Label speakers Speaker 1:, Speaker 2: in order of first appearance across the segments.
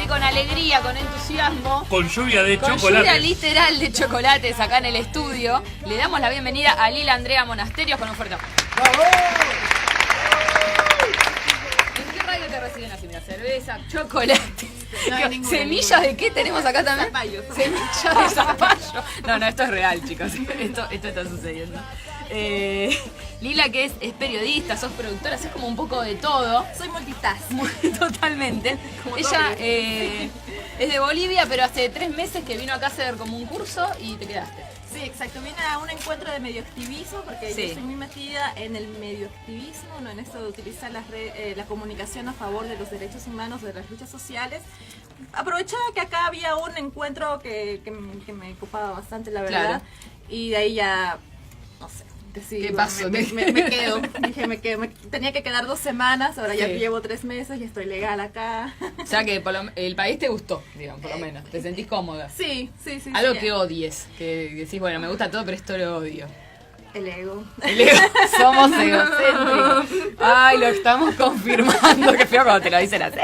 Speaker 1: así con alegría, con entusiasmo.
Speaker 2: Con lluvia de
Speaker 1: Con
Speaker 2: chocolate.
Speaker 1: lluvia literal de chocolates acá en el estudio. Le damos la bienvenida a Lila Andrea Monasterios con un fuerte aplauso. ¿En qué radio te reciben así? Mira, cerveza, chocolate.
Speaker 3: No,
Speaker 1: ¿Semillas de qué tenemos acá también?
Speaker 3: Zapallo.
Speaker 1: Semillas de zapallo. No, esto es real, chicos. Esto está sucediendo. Lila, que es periodista, sos productora, haces como un poco de todo.
Speaker 3: Soy multitask.
Speaker 1: Totalmente. Ella es de Bolivia, pero hace 3 meses que vino acá a hacer como un curso y te quedaste.
Speaker 3: Sí, exacto. Vine a un encuentro de medioactivismo porque
Speaker 1: Sí.
Speaker 3: yo soy muy metida en el medioactivismo, ¿no? En esto de utilizar la comunicación a favor de los derechos humanos, de las luchas sociales. Aprovechaba que acá había un encuentro que me ocupaba bastante, la verdad.
Speaker 1: Claro.
Speaker 3: Y de ahí ya, no sé. Sí,
Speaker 1: ¿Qué
Speaker 3: bueno,
Speaker 1: pasó?
Speaker 3: me quedo. Dije, me tenía que quedar 2 semanas, ahora ya
Speaker 1: Sí.
Speaker 3: llevo 3 meses y estoy legal acá.
Speaker 1: O sea que el país te gustó, digamos, por lo menos. Te sentís cómoda.
Speaker 3: Sí.
Speaker 1: Algo
Speaker 3: sí.
Speaker 1: que odies, que decís, bueno, me gusta todo, pero esto lo odio.
Speaker 3: El ego.
Speaker 1: Somos egocéntricos. Ay, lo estamos confirmando. Qué feo cuando te lo dicen así.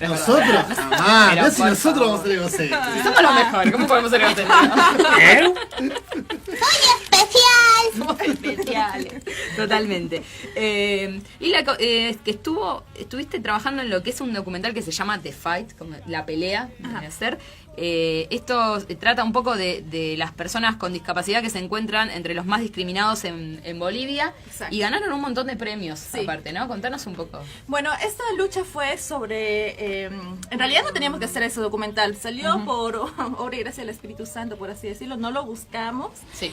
Speaker 4: Nosotros, jamás.
Speaker 1: Pero
Speaker 4: No, si
Speaker 1: por
Speaker 4: nosotros
Speaker 1: favor.
Speaker 4: vamos a ser egocéntricos.
Speaker 1: Si somos los mejores, ¿cómo podemos ser egocéntricos?
Speaker 4: ¿Eh?
Speaker 1: Somos especiales. Totalmente. Y que estuviste trabajando en lo que es un documental que se llama The Fight, como la pelea, viene a ser. Esto trata un poco de las personas con discapacidad que se encuentran entre los más discriminados en Bolivia.
Speaker 3: Exacto.
Speaker 1: Y ganaron un montón de premios,
Speaker 3: Sí.
Speaker 1: aparte, ¿no? Contanos un poco.
Speaker 3: Bueno, esta lucha fue sobre... en realidad no teníamos que hacer ese documental. Salió por obra y gracia del Espíritu Santo, por así decirlo. No lo buscamos.
Speaker 1: Sí.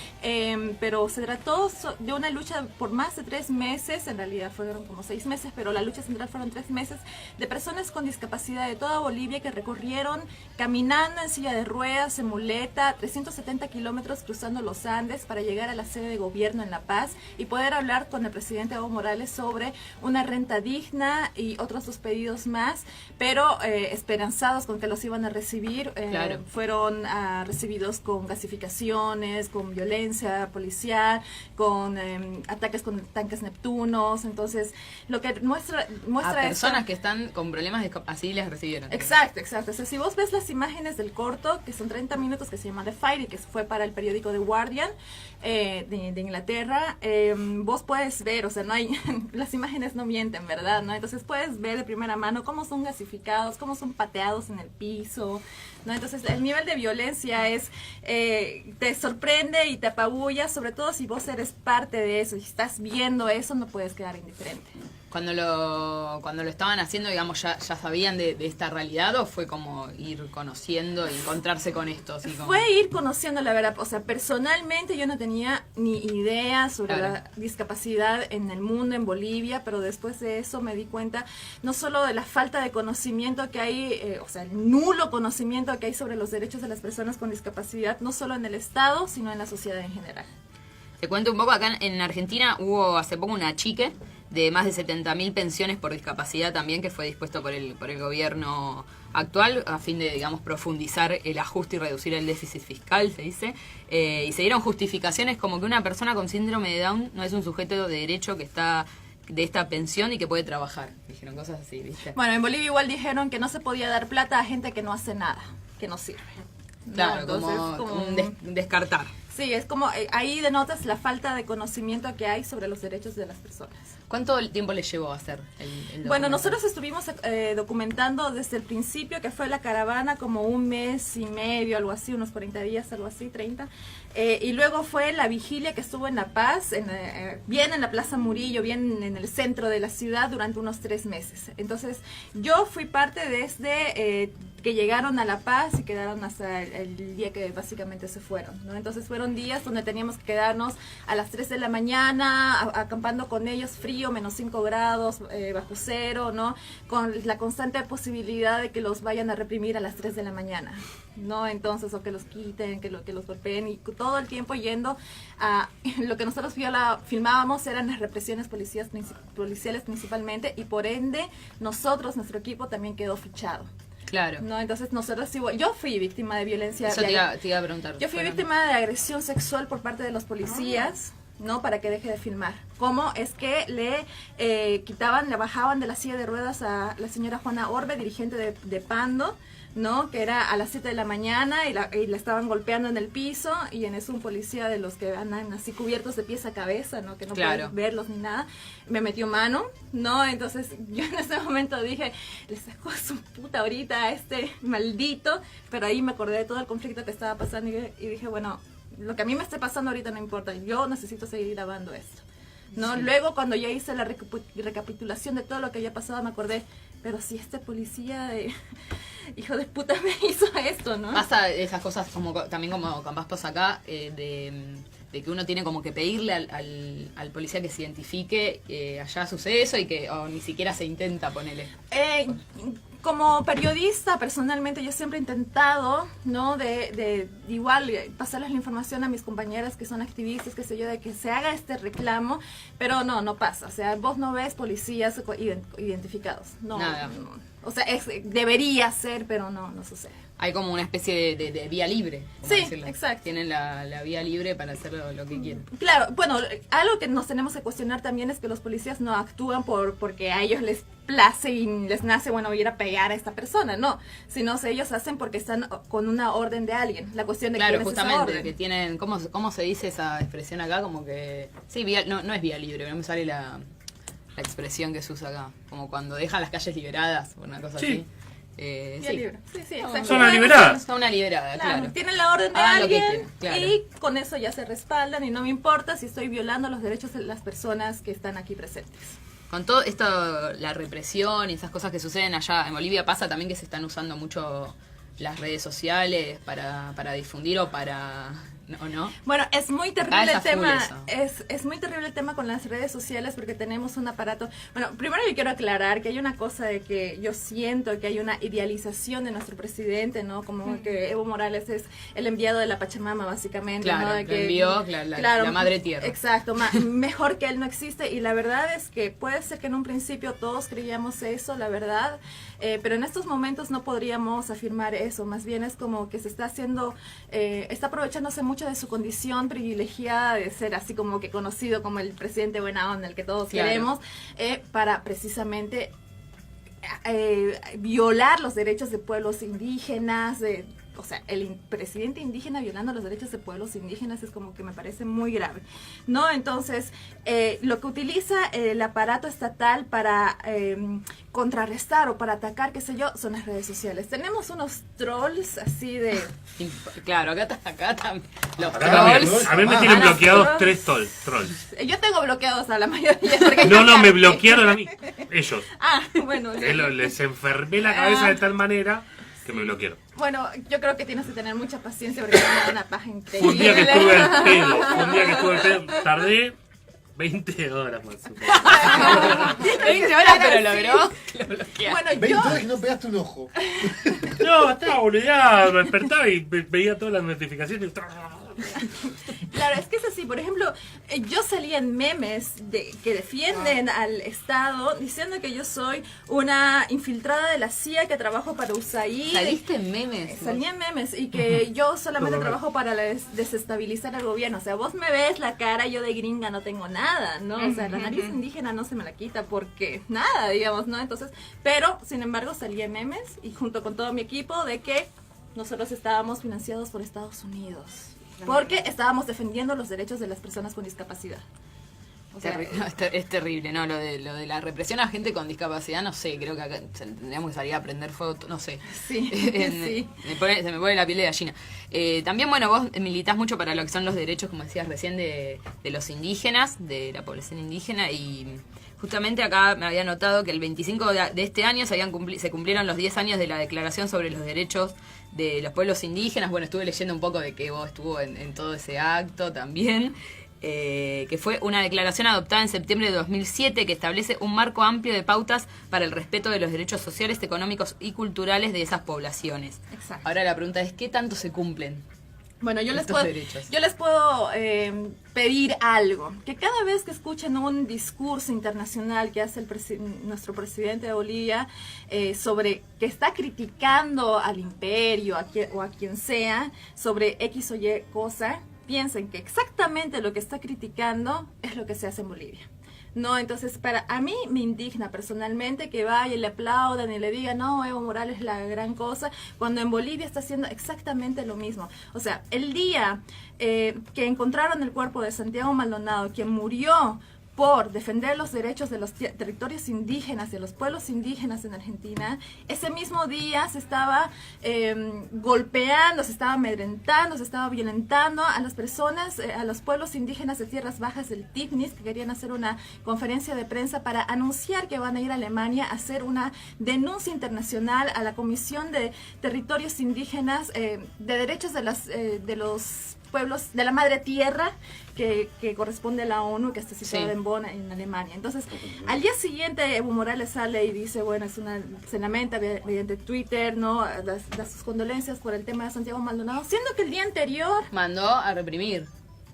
Speaker 3: Pero se trató de una lucha por más de 3 meses. En realidad fueron como 6 meses, pero la lucha central fueron 3 meses. De personas con discapacidad de toda Bolivia que recorrieron caminando en silla de ruedas, en muleta, 370 kilómetros cruzando los Andes para llegar a la sede de gobierno en La Paz y poder hablar con el presidente Evo Morales sobre una renta digna y otros 2 pedidos más, pero esperanzados con que los iban a recibir.
Speaker 1: Claro.
Speaker 3: Fueron recibidos con gasificaciones, con violencia policial, con ataques con tanques Neptunos. Entonces, lo que muestra
Speaker 1: A personas
Speaker 3: esta-
Speaker 1: que están con problemas así les recibieron.
Speaker 3: Exacto. O sea, si vos ves las imágenes del corto, que son 30 minutos, que se llama The Fight y que fue para el periódico The Guardian de Inglaterra, vos puedes ver, o sea, no hay las imágenes no mienten, ¿verdad? ¿No? Entonces puedes ver de primera mano cómo son gasificados, cómo son pateados en el piso, ¿no? Entonces el nivel de violencia es te sorprende y te apabulla, sobre todo si vos eres parte de eso y estás viendo eso, no puedes quedar indiferente.
Speaker 1: Cuando lo estaban haciendo, digamos, ya sabían de esta realidad, o fue como ir conociendo y encontrarse con esto, así como...
Speaker 3: Fue ir conociendo la verdad, o sea, personalmente yo no tenía ni idea sobre
Speaker 1: Claro.
Speaker 3: la discapacidad en el mundo, en Bolivia, pero después de eso me di cuenta no solo de la falta de conocimiento que hay, o sea, el nulo conocimiento que hay sobre los derechos de las personas con discapacidad, no solo en el Estado, sino en la sociedad en general.
Speaker 1: Te cuento un poco, acá en Argentina hubo hace poco una chique de más de 70.000 pensiones por discapacidad también, que fue dispuesto por el gobierno actual a fin de, digamos, profundizar el ajuste y reducir el déficit fiscal, se dice. Y se dieron justificaciones como que una persona con síndrome de Down no es un sujeto de derecho que está de esta pensión y que puede trabajar. Dijeron cosas así, ¿viste?
Speaker 3: Bueno, en Bolivia igual dijeron que no se podía dar plata a gente que no hace nada, que no sirve.
Speaker 1: Claro,
Speaker 3: ¿no? Entonces,
Speaker 1: como un descartar.
Speaker 3: Sí, es como ahí denotas la falta de conocimiento que hay sobre los derechos de las personas.
Speaker 1: ¿Cuánto tiempo les llevó a hacer el
Speaker 3: Bueno,
Speaker 1: documental?
Speaker 3: nosotros estuvimos documentando desde el principio, que fue la caravana, como 1 mes y medio, algo así, unos 40 días, algo así, 30. Y luego fue la vigilia que estuvo en La Paz, bien en la Plaza Murillo, bien en el centro de la ciudad, durante unos 3 meses. Entonces, yo fui parte desde que llegaron a La Paz y quedaron hasta el día que básicamente se fueron, ¿no? Entonces fueron días donde teníamos que quedarnos a las 3 de la mañana, acampando con ellos, frío, menos 5 grados, bajo cero, ¿no? Con la constante posibilidad de que los vayan a reprimir a las 3 de la mañana, ¿no? Entonces, o que los quiten, que los golpeen, y todo el tiempo yendo a... Lo que nosotros filmábamos eran las represiones policiales principalmente, y por ende, nuestro equipo también quedó fichado.
Speaker 1: Claro.
Speaker 3: No, entonces nosotros igual, yo fui víctima de violencia.
Speaker 1: Eso te iba a preguntar.
Speaker 3: Yo fui
Speaker 1: Bueno,
Speaker 3: víctima de agresión sexual por parte de los policías. ¿no? Para que deje de filmar. ¿Cómo? Es que le le bajaban de la silla de ruedas a la señora Juana Orbe, dirigente de Pando, ¿no? Que era a las 7 de la mañana y la estaban golpeando en el piso, y en eso un policía de los que andan así cubiertos de pies a cabeza, ¿no? Que no pueden verlos ni nada, me metió mano, ¿no? Entonces yo en ese momento dije, le saco a su puta ahorita a este maldito, pero ahí me acordé de todo el conflicto que estaba pasando y dije, bueno, lo que a mí me esté pasando ahorita no importa, yo necesito seguir grabando esto, ¿no? Sí. Luego cuando ya hice la recapitulación de todo lo que había pasado, me acordé, pero si este policía hijo de puta me hizo esto, ¿no?
Speaker 1: Pasa esas cosas también como capaz pasa acá, de que uno tiene como que pedirle al policía que se identifique, allá sucede eso, y que ni siquiera se intenta ponerle.
Speaker 3: Como periodista, personalmente, yo siempre he intentado, ¿no? De igual pasarles la información a mis compañeras que son activistas, qué sé yo, de que se haga este reclamo, pero no pasa. O sea, vos no ves policías identificados. No.
Speaker 1: Nada.
Speaker 3: No. O sea, debería ser, pero no sucede.
Speaker 1: Hay como una especie de vía libre.
Speaker 3: Sí,
Speaker 1: decirlo.
Speaker 3: Exacto.
Speaker 1: Tienen la vía libre para hacer lo que quieren.
Speaker 3: Claro, bueno, algo que nos tenemos que cuestionar también es que los policías no actúan porque a ellos les place y les nace, bueno, ir a pegar a esta persona, no, sino que ellos hacen porque están con una orden de alguien. La cuestión de
Speaker 1: claro,
Speaker 3: quién
Speaker 1: justamente,
Speaker 3: es esa orden.
Speaker 1: que tienen, ¿cómo se dice esa expresión acá? Como que, sí, no es vía libre, no me sale la expresión que se usa acá, como cuando dejan las calles liberadas, una cosa así.
Speaker 3: Vía libre. Sí, exacto.
Speaker 2: Son una liberada.
Speaker 1: Son una liberada, claro.
Speaker 3: Tienen la orden de
Speaker 1: Hagan
Speaker 3: alguien
Speaker 1: lo que quieran, claro.
Speaker 3: Y con eso ya se respaldan y no me importa si estoy violando los derechos de las personas que están aquí presentes.
Speaker 1: Con todo esto, la represión y esas cosas que suceden allá en Bolivia, pasa también que se están usando mucho las redes sociales para difundir o para... ¿No?
Speaker 3: Bueno, es muy terrible el tema.
Speaker 1: Eso.
Speaker 3: Es muy terrible el tema con las redes sociales porque tenemos un aparato. Bueno, primero yo quiero aclarar que hay una cosa de que yo siento que hay una idealización de nuestro presidente, ¿no? Como que Evo Morales es el enviado de la Pachamama, básicamente,
Speaker 1: claro,
Speaker 3: ¿no? De que
Speaker 1: envió la madre tierra.
Speaker 3: Exacto, mejor que él no existe. Y la verdad es que puede ser que en un principio todos creíamos eso, la verdad, pero en estos momentos no podríamos afirmar eso. Más bien es como que se está haciendo, está aprovechándose mucho de su condición privilegiada de ser así como que conocido como el presidente buena onda, el que todos queremos, para precisamente violar los derechos de pueblos indígenas, o sea, el presidente indígena violando los derechos de pueblos indígenas es como que me parece muy grave, ¿no? Entonces, lo que utiliza el aparato estatal para contrarrestar o para atacar, qué sé yo, son las redes sociales. Tenemos unos trolls así de...
Speaker 1: Claro, acá están los
Speaker 2: Acá
Speaker 1: trolls.
Speaker 2: a mí me tienen bloqueados 3 trolls.
Speaker 3: Yo tengo bloqueados a la mayoría.
Speaker 2: No, me bloquearon a mí. Ellos.
Speaker 3: Bueno.
Speaker 2: Les enfermé la cabeza de tal manera que me bloquearon.
Speaker 3: Bueno, yo creo que tienes que tener mucha paciencia porque me da una paja increíble.
Speaker 2: Un día que estuve al pedo, tardé 20 horas más.
Speaker 1: 20 horas, pero logró que lo bloqueara.
Speaker 3: Bueno,
Speaker 4: 20 horas y no pegaste un ojo.
Speaker 2: No, estaba boludeado, me despertaba y veía todas las notificaciones.
Speaker 3: Claro, es que es así. Por ejemplo, yo salí en memes que defienden al Estado diciendo que yo soy una infiltrada de la CIA que trabajo para USAID.
Speaker 1: ¿Saliste en memes?
Speaker 3: Salí en memes y que yo solamente trabajo para desestabilizar al gobierno. O sea, vos me ves la cara, yo de gringa no tengo nada, ¿no? O sea, la nariz indígena no se me la quita porque nada, digamos, ¿no? Entonces, pero, sin embargo, salí en memes y junto con todo mi equipo de que nosotros estábamos financiados por Estados Unidos. Porque estábamos defendiendo los derechos de las personas con discapacidad. O sea,
Speaker 1: es terrible, ¿no? Lo de la represión a gente con discapacidad, no sé, creo que acá tendríamos que salir a prender fuego, no sé.
Speaker 3: Sí, sí.
Speaker 1: Se me pone la piel de gallina. También, bueno, vos militás mucho para lo que son los derechos, como decías recién, de los indígenas, de la población indígena, y justamente acá me había notado que el 25 de este año se cumplieron los 10 años de la Declaración sobre los Derechos de los Pueblos Indígenas. Bueno, estuve leyendo un poco de que vos estuvo en todo ese acto también. Que fue una declaración adoptada en septiembre de 2007 que establece un marco amplio de pautas para el respeto de los derechos sociales, económicos y culturales de esas poblaciones.
Speaker 3: Exacto.
Speaker 1: Ahora la pregunta es, ¿qué tanto se cumplen?
Speaker 3: Bueno, yo les
Speaker 1: derechos?
Speaker 3: puedo pedir algo, que cada vez que escuchen un discurso internacional que hace nuestro presidente de Bolivia sobre que está criticando al imperio o a quien sea sobre X o Y cosa, piensen que exactamente lo que está criticando es lo que se hace en Bolivia. No, entonces a mí me indigna personalmente que vaya y le aplaudan y le digan, no, Evo Morales es la gran cosa, cuando en Bolivia está haciendo exactamente lo mismo. O sea, el día que encontraron el cuerpo de Santiago Maldonado, quien murió por defender los derechos de los territorios indígenas, de los pueblos indígenas en Argentina, ese mismo día se estaba golpeando, se estaba amedrentando, se estaba violentando a las personas, a los pueblos indígenas de tierras bajas del TIPNIS, que querían hacer una conferencia de prensa para anunciar que van a ir a Alemania a hacer una denuncia internacional a la Comisión de Territorios Indígenas de Derechos de los pueblos de la madre tierra que corresponde a la ONU, que está situada en Bonn, en Alemania. Entonces, al día siguiente Evo Morales sale y dice, bueno, se lamenta mediante Twitter, ¿no? Da sus condolencias por el tema de Santiago Maldonado, siendo que el día anterior
Speaker 1: mandó a reprimir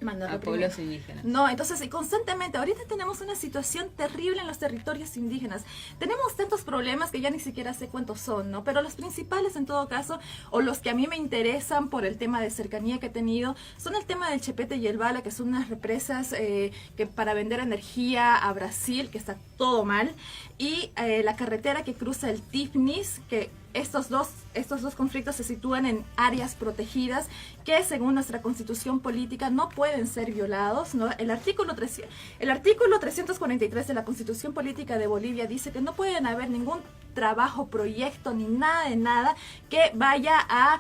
Speaker 1: a
Speaker 3: reprimir.
Speaker 1: pueblos indígenas.
Speaker 3: No, entonces, y constantemente, ahorita tenemos una situación terrible en los territorios indígenas. Tenemos tantos problemas que ya ni siquiera sé cuántos son, ¿no? Pero los principales, en todo caso, o los que a mí me interesan por el tema de cercanía que he tenido, son el tema del Chepete y el Bala, que son unas represas que para vender energía a Brasil, que está todo mal, y la carretera que cruza el Tifnis, que estos dos conflictos se sitúan en áreas protegidas que según nuestra constitución política no pueden ser violados, ¿no? El artículo 343 de la Constitución Política de Bolivia dice que no pueden haber ningún trabajo, proyecto, ni nada de nada que vaya a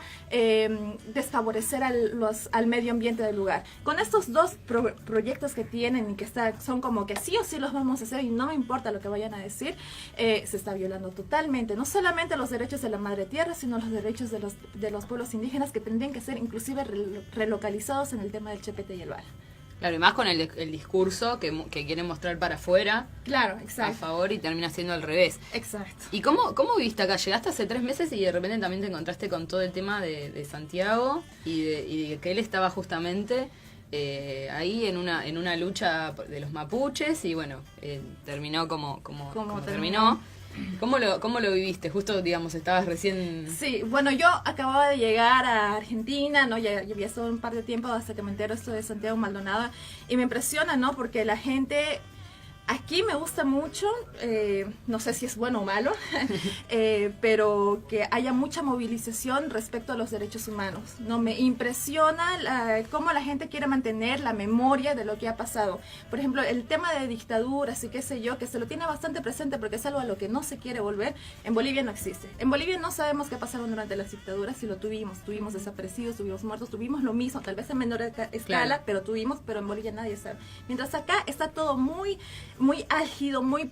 Speaker 3: desfavorecer al medio ambiente del lugar. Con estos dos proyectos que tienen y que son como que sí o sí los vamos a hacer y no me importa lo que vayan a decir, se está violando totalmente, no solamente los derechos de la madre tierra, sino los derechos de los pueblos indígenas, que tendrían que ser inclusive relocalizados en el tema del Chepete y el Bala.
Speaker 1: Claro, y más con el discurso que quieren mostrar para afuera.
Speaker 3: Claro, exacto.
Speaker 1: A favor, y termina siendo al revés.
Speaker 3: Exacto.
Speaker 1: ¿Y cómo viviste acá? Llegaste hace 3 meses y de repente también te encontraste con todo el tema de Santiago y de que él estaba justamente ahí en una lucha de los mapuches y bueno, terminó como terminó. ¿Cómo lo viviste? Justo, digamos, estabas recién...
Speaker 3: Sí, bueno, yo acababa de llegar a Argentina, ¿no? Ya había estado un par de tiempo hasta que me entero esto de Santiago Maldonado y me impresiona, ¿no? Porque la gente... Aquí me gusta mucho, no sé si es bueno o malo, pero que haya mucha movilización respecto a los derechos humanos. No me impresiona cómo la gente quiere mantener la memoria de lo que ha pasado. Por ejemplo, el tema de dictaduras y qué sé yo, que se lo tiene bastante presente porque es algo a lo que no se quiere volver. En Bolivia no existe. En Bolivia no sabemos qué pasaron durante las dictaduras, si lo tuvimos desaparecidos, tuvimos muertos, tuvimos lo mismo, tal vez en menor escala, claro. pero en Bolivia nadie sabe. Mientras acá está todo muy álgido, muy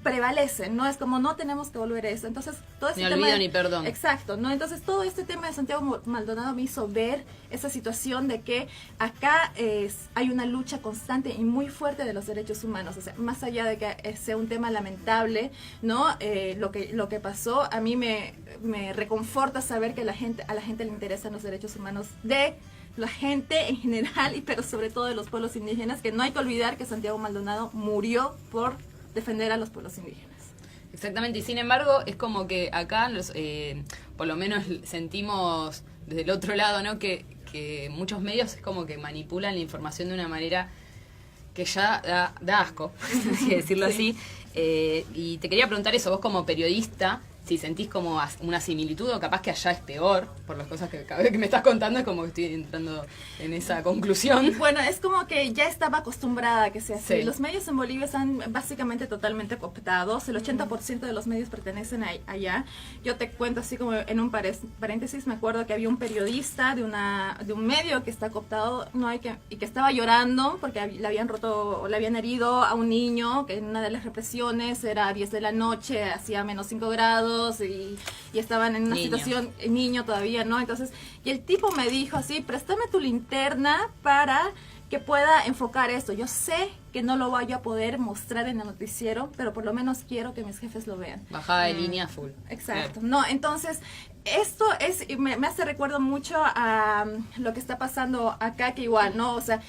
Speaker 3: prevalece, ¿no? Es como no tenemos que volver a eso. Entonces, todo este
Speaker 1: ni
Speaker 3: tema
Speaker 1: olvido ni perdón.
Speaker 3: Exacto, ¿no? Entonces, todo este tema de Santiago Maldonado me hizo ver esa situación de que acá hay una lucha constante y muy fuerte de los derechos humanos. O sea, más allá de que sea un tema lamentable, ¿no? Lo que pasó, a mí me reconforta saber que a la gente le interesan los derechos humanos de la gente en general, pero sobre todo de los pueblos indígenas, que no hay que olvidar que Santiago Maldonado murió por defender a los pueblos indígenas.
Speaker 1: Exactamente, y sin embargo es como que acá por lo menos sentimos desde el otro lado, ¿no? Que muchos medios es como que manipulan la información de una manera que ya da asco, hay que decirlo así. Y te quería preguntar eso, vos como periodista, si sentís como una similitud o capaz que allá es peor, por las cosas que cada vez que me estás contando es como que estoy entrando en esa conclusión.
Speaker 3: Bueno, es como que ya estaba acostumbrada a que sea así.
Speaker 1: Sí.
Speaker 3: Los medios en Bolivia están básicamente totalmente cooptados, el 80% de los medios pertenecen allá. Yo te cuento así como en un paréntesis, me acuerdo que había un periodista de un medio que está cooptado, y que estaba llorando porque le habían roto o le habían herido a un niño, que en una de las represiones era a 10 de la noche, hacía -5 grados, y estaban en una situación, niño todavía, ¿no? Entonces, y el tipo me dijo así, préstame tu linterna para que pueda enfocar esto. Yo sé que no lo voy a poder mostrar en el noticiero, pero por lo menos quiero que mis jefes lo vean.
Speaker 1: Bajada de línea full.
Speaker 3: Exacto. No, entonces, esto me hace recuerdo mucho a lo que está pasando acá, que igual, ¿no? O sea,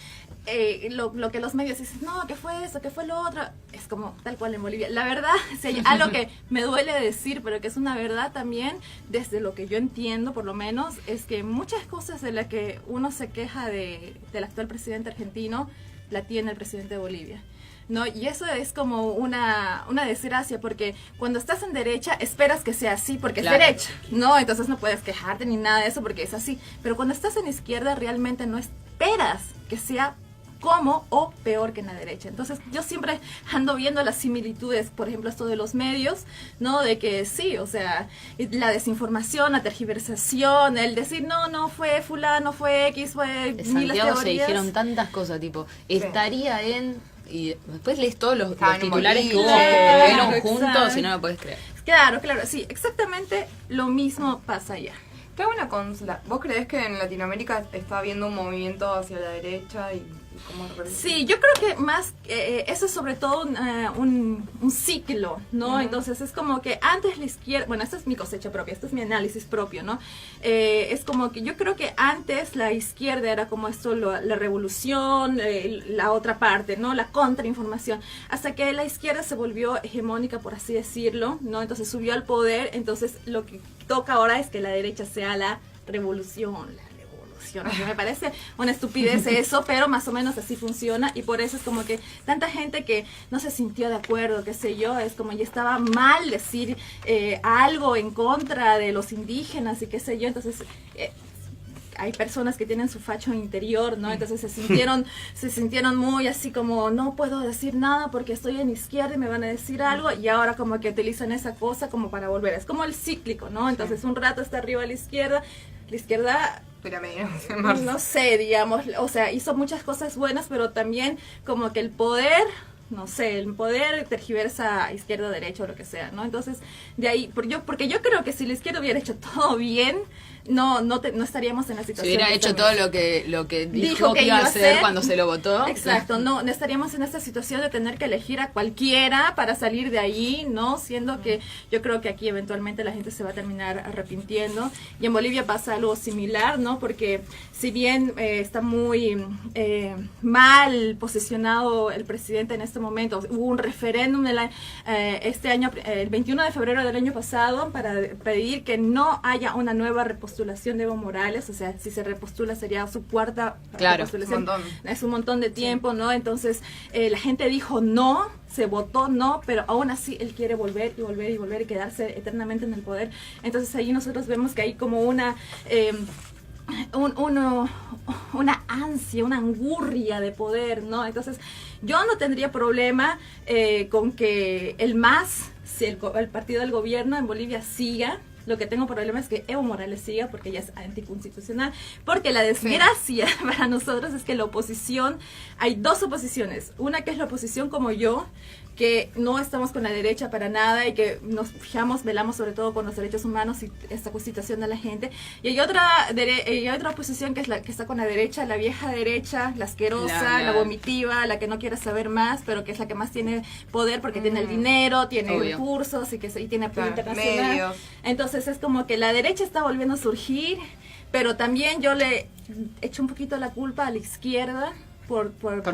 Speaker 3: lo que los medios dicen, no, que fue eso, que fue lo otro, es como tal cual en Bolivia. La verdad, si hay algo que me duele decir, pero que es una verdad también, desde lo que yo entiendo por lo menos, es que muchas cosas de las que uno se queja del actual presidente argentino, la tiene el presidente de Bolivia. ¿No? Y eso es como una desgracia, porque cuando estás en derecha esperas que sea así porque
Speaker 1: Claro.
Speaker 3: es derecha, ¿no? Entonces no puedes quejarte ni nada de eso porque es así. Pero cuando estás en izquierda realmente no esperas que sea como o peor que en la derecha. Entonces yo siempre ando viendo las similitudes, por ejemplo esto de los medios, ¿no? De que sí, o sea, la desinformación, la tergiversación, el decir no fue fulano, fue X, fue
Speaker 1: En
Speaker 3: miles de
Speaker 1: Santiago se
Speaker 3: teorías.
Speaker 1: dijeron tantas cosas, tipo, estaría en... Y después lees todos los
Speaker 5: Estaban en
Speaker 1: titulares que hubo,
Speaker 5: Bolivia.
Speaker 1: que estuvieron
Speaker 3: Exacto.
Speaker 1: juntos y no lo podés creer.
Speaker 3: Claro, sí, exactamente lo mismo pasa allá.
Speaker 5: Te hago una consulta. ¿Vos creés que en Latinoamérica está habiendo un movimiento hacia la derecha y cómo
Speaker 3: Sí, yo creo que más, eso es sobre todo un ciclo, ¿no? Entonces es como que antes la izquierda, bueno, esta es mi cosecha propia, este es mi análisis propio, ¿no? Es como que yo creo que antes la izquierda era como esto, la revolución, la otra parte, ¿no? La contrainformación, hasta que la izquierda se volvió hegemónica, por así decirlo, ¿no? Entonces subió al poder, entonces lo que toca ahora es que la derecha sea la revolución, que me parece una estupidez eso, pero más o menos así funciona y por eso es como que tanta gente que no se sintió de acuerdo, qué sé yo, es como ya estaba mal decir algo en contra de los indígenas y qué sé yo, entonces hay personas que tienen su facho interior, ¿no? Entonces se sintieron muy así como, no puedo decir nada porque estoy en izquierda y me van a decir algo, y ahora como que utilizan esa cosa como para volver. Es como el cíclico, ¿no? Entonces un rato está arriba a la izquierda no sé, digamos, o sea, hizo muchas cosas buenas, pero también como que el poder, no sé, el poder tergiversa izquierda, derecha o lo que sea, ¿no? Entonces, de ahí, porque yo creo que si la izquierda hubiera hecho todo bien, no estaríamos en la situación.
Speaker 1: Si hubiera
Speaker 3: que
Speaker 1: hecho
Speaker 3: estamos.
Speaker 1: todo lo que dijo que iba a hacer cuando se lo votó.
Speaker 3: Exacto, no estaríamos en esta situación de tener que elegir a cualquiera para salir de ahí, ¿no? Siendo que yo creo que aquí eventualmente la gente se va a terminar arrepintiendo. Y en Bolivia pasa algo similar, ¿no? Porque si bien está muy mal posicionado el presidente en este momento, hubo un referéndum este año, el 21 de febrero del año pasado, para pedir que no haya una nueva repostulación de Evo Morales, o sea, si se repostula sería su cuarta repostulación. Es un montón de tiempo, ¿no? Entonces, la gente dijo no, se votó no, pero aún así él quiere volver y volver y volver y quedarse eternamente en el poder. Entonces ahí nosotros vemos que hay como una ansia, una angurria de poder, ¿no? Entonces yo no tendría problema con que si el partido del gobierno en Bolivia siga. Lo que tengo problema es que Evo Morales siga porque ya es anticonstitucional. Porque la desgracia para nosotros es que la oposición, hay dos oposiciones. Una que es la oposición como yo, que no estamos con la derecha para nada y que nos fijamos, velamos sobre todo con los derechos humanos y esta situación de la gente. Y hay otra oposición que es la que está con la derecha, la vieja derecha, la asquerosa, la vomitiva, la que no quiere saber más, pero que es la que más tiene poder porque tiene el dinero, tiene recursos y tiene apoyo internacional. Medios. Entonces es como que la derecha está volviendo a surgir, pero también yo le echo un poquito la culpa a la izquierda. Por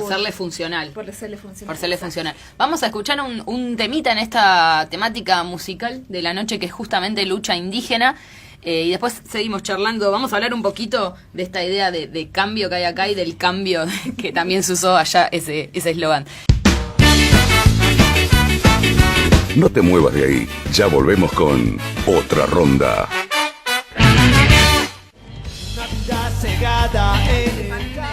Speaker 1: serle funcional.
Speaker 3: Por serle funcional.
Speaker 1: Por serle funcional. Vamos a escuchar un temita en esta temática musical de la noche que es justamente lucha indígena. Y después seguimos charlando. Vamos a hablar un poquito de esta idea de cambio que hay acá y del cambio que también se usó allá ese eslogan.
Speaker 6: No te muevas de ahí. Ya volvemos con otra ronda.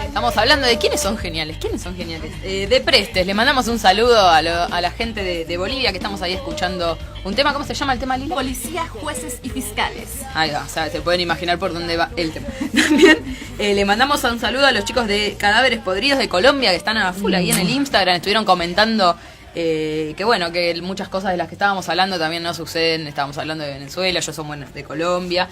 Speaker 1: Estamos hablando de quiénes son geniales. De Prestes. Le mandamos un saludo a la gente de Bolivia que estamos ahí escuchando un tema. ¿Cómo se llama el tema, Lili?
Speaker 3: Policías, jueces y fiscales.
Speaker 1: Ahí va, o sea, se pueden imaginar por dónde va el tema. También le mandamos un saludo a los chicos de Cadáveres Podridos de Colombia que están a full ahí en el Instagram. Estuvieron comentando que bueno, que muchas cosas de las que estábamos hablando también no suceden. Estábamos hablando de Venezuela, ellos son de Colombia.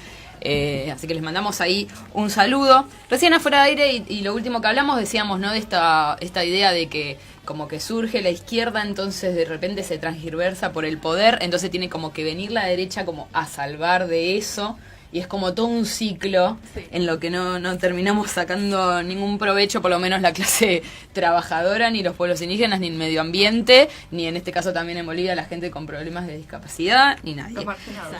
Speaker 1: Así que les mandamos ahí un saludo. Recién afuera de aire y lo último que hablamos decíamos, ¿no? De esta idea de que como que surge la izquierda, entonces de repente se transgiversa por el poder, entonces tiene como que venir la derecha como a salvar de eso. y es como todo un ciclo
Speaker 3: Sí.
Speaker 1: en lo que no terminamos sacando ningún provecho, por lo menos la clase trabajadora, ni los pueblos indígenas, ni el medio ambiente, ni en este caso también en Bolivia la gente con problemas de discapacidad, ni nadie.
Speaker 5: Los marginados.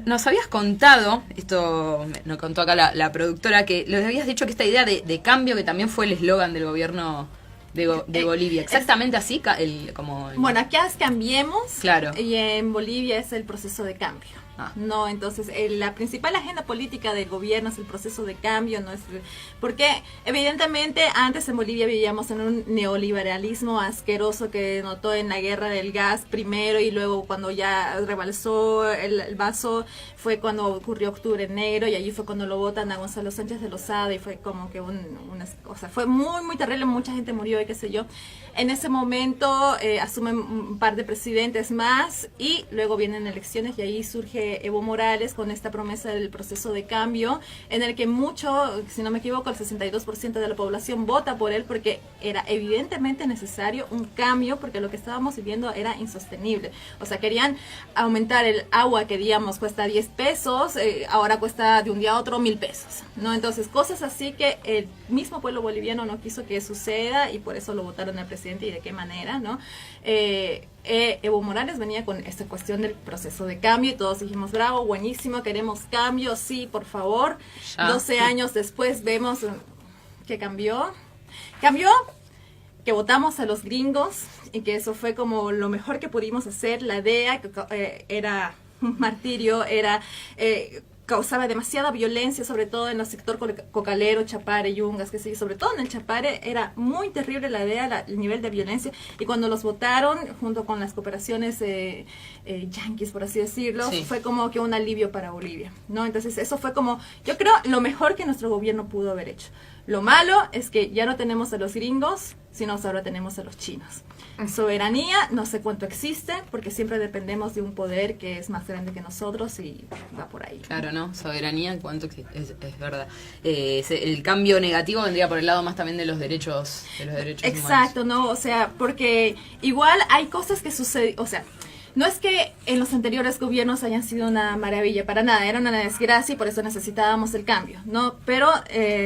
Speaker 1: Nos habías contado, esto nos contó acá la productora, que les habías dicho que esta idea de cambio, que también fue el eslogan del gobierno de Bolivia, exactamente así,
Speaker 3: Bueno, aquí es Cambiemos,
Speaker 1: Claro.
Speaker 3: y en Bolivia es el proceso de cambio.
Speaker 1: Ah.
Speaker 3: No, entonces la principal agenda política del gobierno es el proceso de cambio, no es porque evidentemente antes en Bolivia vivíamos en un neoliberalismo asqueroso que notó en la guerra del gas primero, y luego cuando ya rebalsó el vaso fue cuando ocurrió Octubre Negro, y allí fue cuando lo votan a Gonzalo Sánchez de Lozada, y fue como que o sea, fue muy muy terrible, mucha gente murió y qué sé yo. En ese momento asumen un par de presidentes más, y luego vienen elecciones, y ahí surge Evo Morales con esta promesa del proceso de cambio, en el que mucho, si no me equivoco, el 62% de la población vota por él, porque era evidentemente necesario un cambio, porque lo que estábamos viviendo era insostenible. O sea, querían aumentar el agua que, digamos, cuesta 10 pesos, ahora cuesta de un día a otro 1.000 pesos, ¿no? Entonces, cosas así que el mismo pueblo boliviano no quiso que suceda, y por eso lo votaron al presidente, y de qué manera, ¿no? Evo Morales venía con esta cuestión del proceso de cambio, y todos dijimos, bravo, buenísimo, queremos cambio, sí, por favor.
Speaker 1: Ya.
Speaker 3: 12 años después vemos que cambió, que votamos a los gringos, y que eso fue como lo mejor que pudimos hacer. La DEA era un martirio, causaba demasiada violencia, sobre todo en el sector cocalero, Chapare, Yungas, que sí, sobre todo en el Chapare era muy terrible la DEA, el nivel de violencia, y cuando los votaron, junto con las cooperaciones yanquis, por así decirlo,
Speaker 1: Sí.
Speaker 3: fue como que un alivio para Bolivia, ¿no? Entonces eso fue como, yo creo, lo mejor que nuestro gobierno pudo haber hecho. Lo malo es que ya no tenemos a los gringos, sino ahora tenemos a los chinos. Soberanía, no sé cuánto existe, porque siempre dependemos de un poder que es más grande que nosotros, y va por ahí.
Speaker 1: Claro, ¿no? Soberanía, ¿cuánto existe? Es verdad. El cambio negativo vendría por el lado más también de los derechos
Speaker 3: Exacto,
Speaker 1: humanos.
Speaker 3: ¿no? O sea, porque igual hay cosas que suceden, o sea, no es que en los anteriores gobiernos hayan sido una maravilla, para nada, era una desgracia, y por eso necesitábamos el cambio, ¿no? Pero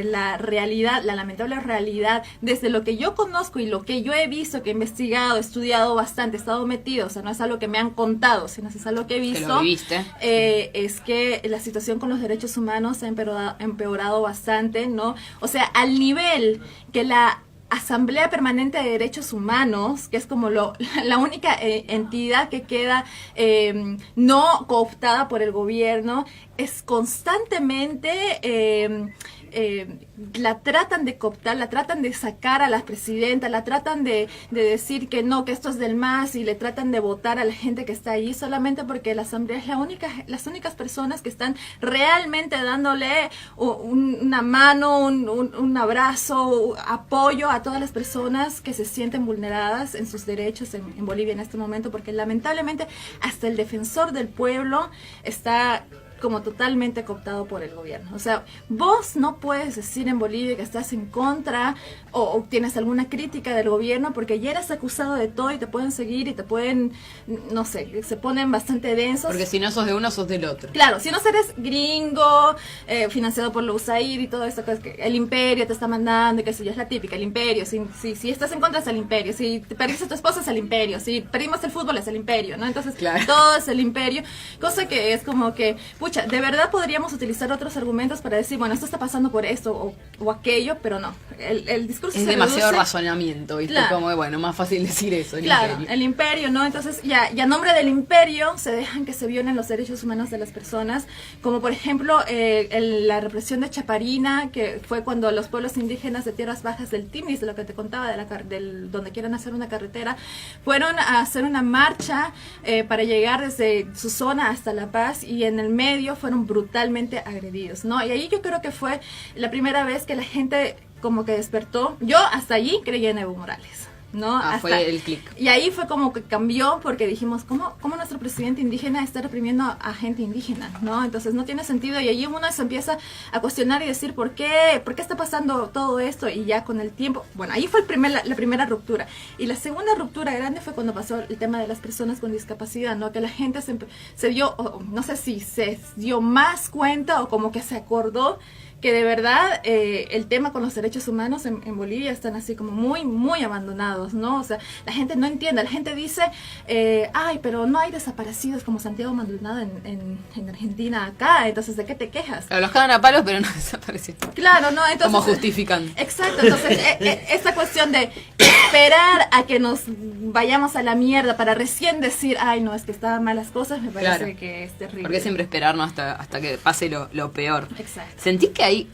Speaker 3: la realidad, la lamentable realidad, desde lo que yo conozco y lo que yo he visto, que he investigado, he estudiado bastante, he estado metido, o sea, no es algo que me han contado, sino es algo que he visto.
Speaker 1: Que lo viviste.
Speaker 3: Es que la situación con los derechos humanos ha empeorado bastante, ¿no? O sea, al nivel que la Asamblea Permanente de Derechos Humanos, que es como la única entidad que queda no cooptada por el gobierno, es constantemente la tratan de cooptar, la tratan de sacar a la presidenta, la tratan de decir que no, que esto es del MAS, y le tratan de votar a la gente que está ahí, solamente porque la asamblea es las únicas personas que están realmente dándole una mano, un abrazo, apoyo a todas las personas que se sienten vulneradas en sus derechos en Bolivia en este momento, porque lamentablemente hasta el defensor del pueblo está como totalmente cooptado por el gobierno. O sea, vos no puedes decir en Bolivia que estás en contra o tienes alguna crítica del gobierno, porque ya eres acusado de todo, y te pueden seguir y te pueden, no sé, se ponen bastante densos.
Speaker 1: Porque si no sos de uno, sos del otro.
Speaker 3: Claro, si no eres gringo, financiado por la USAID y todo esto, que el imperio te está mandando, y que eso ya es la típica, el imperio, si estás en contra es el imperio, si te perdiste a tu esposa es el imperio, si perdimos el fútbol es el imperio, ¿no? Entonces,
Speaker 1: Claro.
Speaker 3: todo es el imperio, cosa que es como que, pucha, de verdad podríamos utilizar otros argumentos para decir, bueno, esto está pasando por esto o aquello, pero no, el discurso
Speaker 1: Es
Speaker 3: se
Speaker 1: demasiado
Speaker 3: reduce-
Speaker 1: razonamiento, ¿viste?
Speaker 3: Claro.
Speaker 1: Como, bueno, más fácil decir eso. El
Speaker 3: Claro,
Speaker 1: imperio.
Speaker 3: el imperio, ¿no? Entonces, y a nombre del imperio se dejan que se violen los derechos humanos de las personas, como por ejemplo la represión de Chaparina, que fue cuando los pueblos indígenas de tierras bajas del Timnis, de lo que te contaba, donde quieren hacer una carretera, fueron a hacer una marcha para llegar desde su zona hasta La Paz, y en el medio fueron brutalmente agredidos, ¿no? Y ahí yo creo que fue la primera vez que la gente como que despertó. Yo hasta allí creía en Evo Morales. ¿no?
Speaker 1: Fue el clic.
Speaker 3: Y ahí fue como que cambió porque dijimos, ¿cómo nuestro presidente indígena está reprimiendo a gente indígena? ¿No? Entonces no tiene sentido, y allí uno se empieza a cuestionar y decir, ¿por qué está pasando todo esto? Y ya con el tiempo, bueno, ahí fue la primera ruptura. Y la segunda ruptura grande fue cuando pasó el tema de las personas con discapacidad, ¿no? Que la gente se dio, no sé si se dio más cuenta o como que se acordó que de verdad el tema con los derechos humanos en Bolivia están así como muy, muy abandonados, ¿no? O sea, la gente no entiende, la gente dice, ay, pero no hay desaparecidos como Santiago Maldonado en Argentina acá, entonces ¿de qué te quejas?
Speaker 1: Claro, los cagan a palos, pero no desaparecieron.
Speaker 3: Claro, ¿no? Entonces,
Speaker 1: Como justifican.
Speaker 3: Exacto, entonces esta cuestión de esperar a que nos vayamos a la mierda para recién decir, ay, no, es que estaban malas cosas, me parece
Speaker 1: Claro.
Speaker 3: que es terrible.
Speaker 1: Porque siempre esperarnos hasta que pase lo peor.
Speaker 3: Exacto.
Speaker 1: ¿Sentís que hay,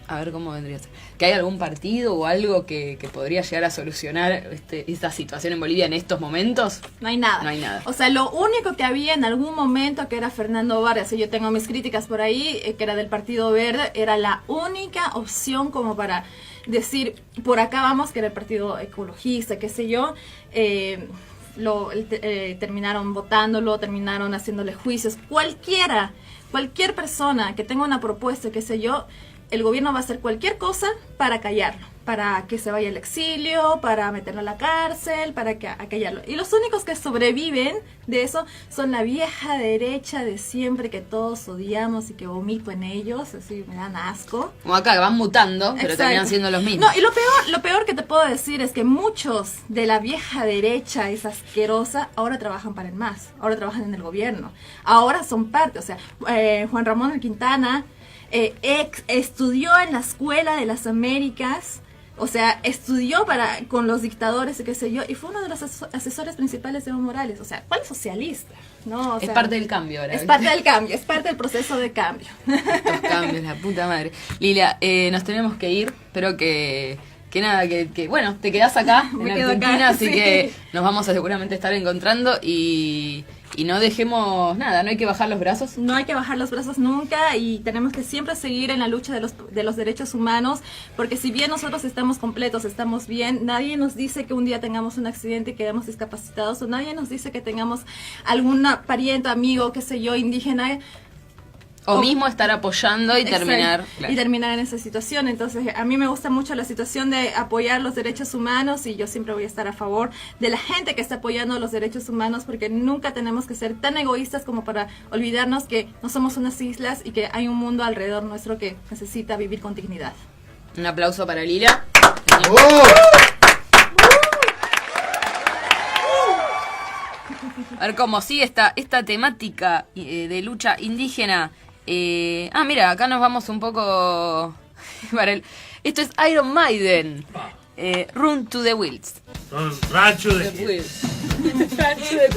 Speaker 1: a ver cómo vendría a ser, que hay algún partido o algo que podría llegar a solucionar esta situación en Bolivia en estos momentos?
Speaker 3: No hay nada.
Speaker 1: No hay nada.
Speaker 3: O sea, lo único que había en algún momento que era Fernando Vargas, y yo tengo mis críticas por ahí, que era del Partido Verde, era la única opción como para decir, por acá vamos, que era el Partido Ecologista, qué sé yo, terminaron votándolo, terminaron haciéndole juicios. Cualquier persona que tenga una propuesta, qué sé yo, el gobierno va a hacer cualquier cosa para callarlo, para que se vaya al exilio, para meterlo a la cárcel, para callarlo. Y los únicos que sobreviven de eso son la vieja derecha de siempre que todos odiamos y que vomito en ellos, así me dan asco.
Speaker 1: Como acá, que van mutando, pero
Speaker 3: Exacto.
Speaker 1: terminan siendo los mismos.
Speaker 3: No, y lo peor que te puedo decir es que muchos de la vieja derecha, esa asquerosa, ahora trabajan para el MAS, ahora trabajan en el gobierno, ahora son parte, o sea, Juan Ramón El Quintana estudió en la Escuela de las Américas, o sea, estudió con los dictadores y qué sé yo, y fue uno de los asesores principales de Evo Morales. O sea, ¿cuál socialista? ¿No? O
Speaker 1: Es
Speaker 3: sea,
Speaker 1: parte del cambio ahora.
Speaker 3: Es
Speaker 1: ¿viste?
Speaker 3: parte del cambio, es parte del proceso de cambio.
Speaker 1: Estos cambios, la puta madre. Lilia, nos tenemos que ir, pero que nada, que bueno, te quedás acá
Speaker 3: Me
Speaker 1: en
Speaker 3: quedo
Speaker 1: Argentina,
Speaker 3: acá,
Speaker 1: así
Speaker 3: sí.
Speaker 1: que nos vamos a seguramente estar encontrando y no dejemos nada, no hay que bajar los brazos.
Speaker 3: No hay que bajar los brazos nunca, y tenemos que siempre seguir en la lucha de los derechos humanos, porque si bien nosotros estamos completos, estamos bien, nadie nos dice que un día tengamos un accidente y quedemos discapacitados, o nadie nos dice que tengamos alguna pariente, amigo, qué sé yo, indígena,
Speaker 1: O mismo estar apoyando y
Speaker 3: Exacto.
Speaker 1: terminar. Claro.
Speaker 3: Y terminar en esa situación. Entonces, a mí me gusta mucho la situación de apoyar los derechos humanos, y yo siempre voy a estar a favor de la gente que está apoyando los derechos humanos, porque nunca tenemos que ser tan egoístas como para olvidarnos que no somos unas islas y que hay un mundo alrededor nuestro que necesita vivir con dignidad.
Speaker 1: Un aplauso para Lilia.
Speaker 4: ¡Oh!
Speaker 1: A ver cómo sigue esta temática de lucha indígena. Mira, acá nos vamos un poco para esto es Iron Maiden. Run to the Wheels.
Speaker 2: Son Rancho de
Speaker 1: Rancho de